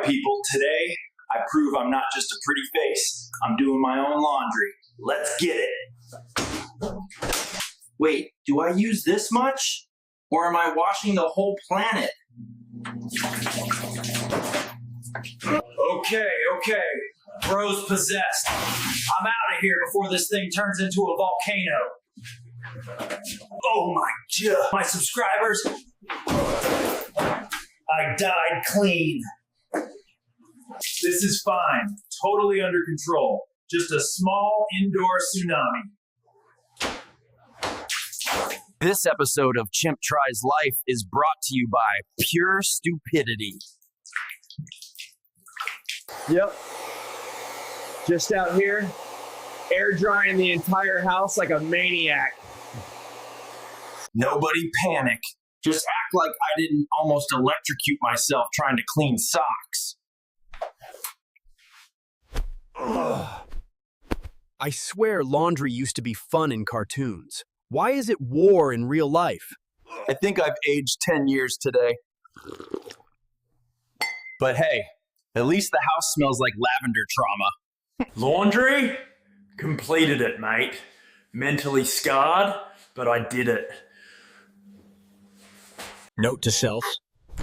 right, people, today I prove I'm not just a pretty face. I'm doing my own laundry. Let's get it. Wait, do I use this much? Or am I washing the whole planet? Okay. Bro's possessed. I'm out of here before this thing turns into a volcano. Oh my subscribers. I died clean. This is fine. Totally under control. Just a small indoor tsunami. This episode of Chimp Tries Life is brought to you by pure stupidity. Yep. Just out here, air drying the entire house like a maniac. Nobody panic. Just act like I didn't almost electrocute myself trying to clean socks. Ugh. I swear laundry used to be fun in cartoons. Why is it war in real life? I think I've aged 10 years today. But hey, at least the house smells like lavender trauma. Laundry? Completed it, mate. Mentally scarred, but I did it. Note to self,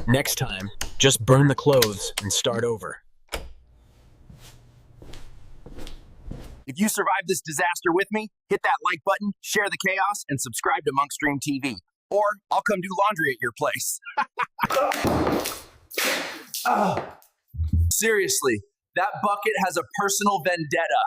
next time, just burn the clothes and start over. If you survived this disaster with me, hit that like button, share the chaos, and subscribe to Monkstreamtv. Or I'll come do laundry at your place. Seriously, that bucket has a personal vendetta.